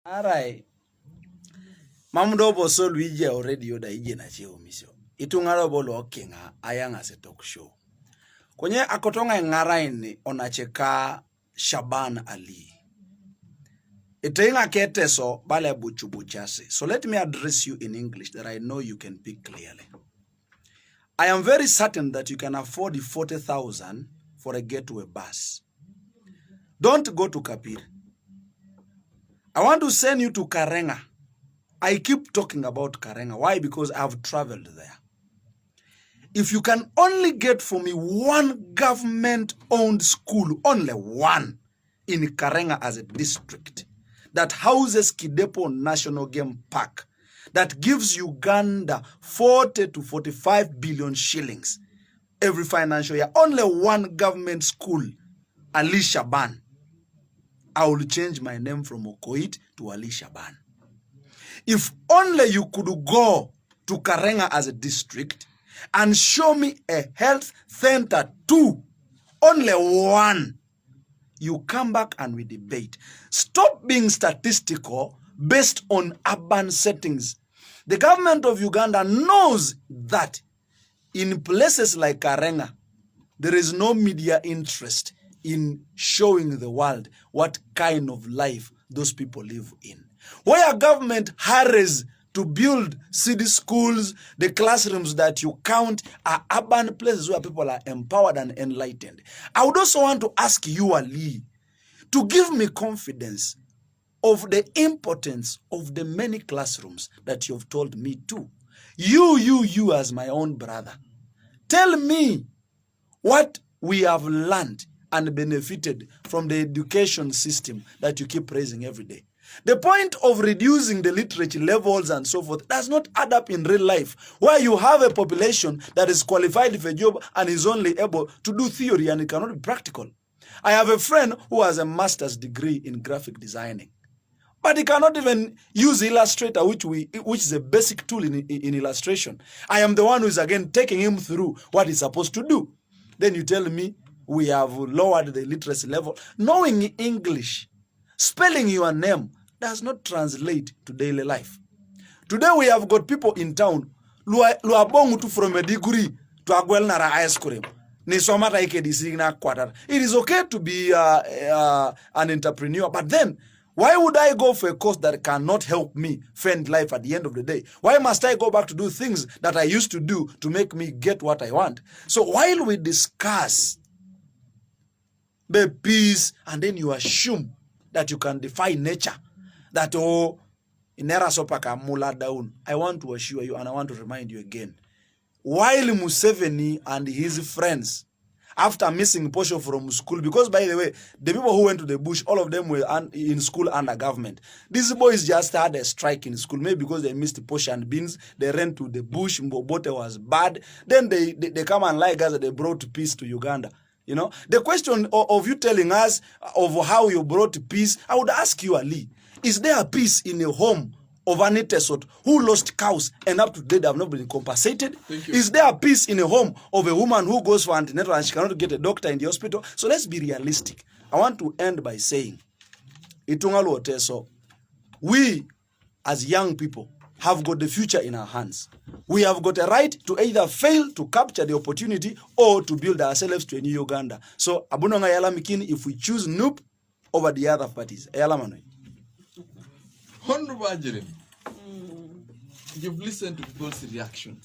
Alright. Mamundo boso Luigi already yoda ije na cheo misio. Itungaro bolo kinga ayanga se talk show. Kwenye akotonga ngaraini onacheka Shaban Ali. Itenga keteso bale buchubuchase. So let me address you in English that I know you can pick clearly. I am very certain that you can afford the 40,000 for a getaway bus. Don't go to Kapir. I want to send you to Karenga. I keep talking about Karenga. Why? Because I've traveled there. If you can only get for me one government-owned school, only one, in Karenga as a district, that houses Kidepo National Game Park, that gives Uganda 40 to 45 billion shillings every financial year, only one government school, Ali Shaban, I will change my name from Okoit to Ali Shaban. If only you could go to Karenga as a district and show me a health center too, only one, you come back and we debate. Stop being statistical based on urban settings. The government of Uganda knows that in places like Karenga, there is no media interest in showing the world what kind of life those people live in. Where government hurries to build city schools, the classrooms that you count are urban places where people are empowered and enlightened. I would also want to ask you, Ali, to give me confidence of the importance of the many classrooms that you've told me to. You as my own brother, tell me what we have learned and benefited from the education system that you keep praising every day. The point of reducing the literacy levels and so forth does not add up in real life, where you have a population that is qualified for a job and is only able to do theory and it cannot be practical. I have a friend who has a master's degree in graphic designing, but he cannot even use Illustrator, which is a basic tool in illustration. I am the one who is again taking him through what he's supposed to do. Then you tell me we have lowered the literacy level. Knowing English, spelling your name does not translate to daily life. Today we have got people in town luabongu tu from a degree to agwel nara ice cream. It is okay to be an entrepreneur, but then why would I go for a course that cannot help me fend life at the end of the day? Why must I go back to do things that I used to do to make me get what I want? So while we discuss the peace and then you assume that you can defy nature, that inera sopaka mula down, I want to assure you and I want to remind you again, while Museveni and his friends, after missing Posho from school, because by the way, the people who went to the bush, all of them were in school under government. These boys just had a strike in school, maybe because they missed Posho and beans, they ran to the bush, Mbobote was bad, then they come and lie us that they brought peace to Uganda. You know, the question of you telling us of how you brought peace, I would ask you, Ali, is there a peace in a home of an Tesot who lost cows and up to date have not been compensated? Is there a peace in a home of a woman who goes for antenatal and she cannot get a doctor in the hospital? So let's be realistic. I want to end by saying, Itungalu Oteso, we as young people have got the future in our hands. We have got a right to either fail to capture the opportunity or to build ourselves to a new Uganda. So, Abunonga Yala Mikini, if we choose NUP over the other parties, Yala Manoi. Honorable Angeline, you've listened to people's reactions.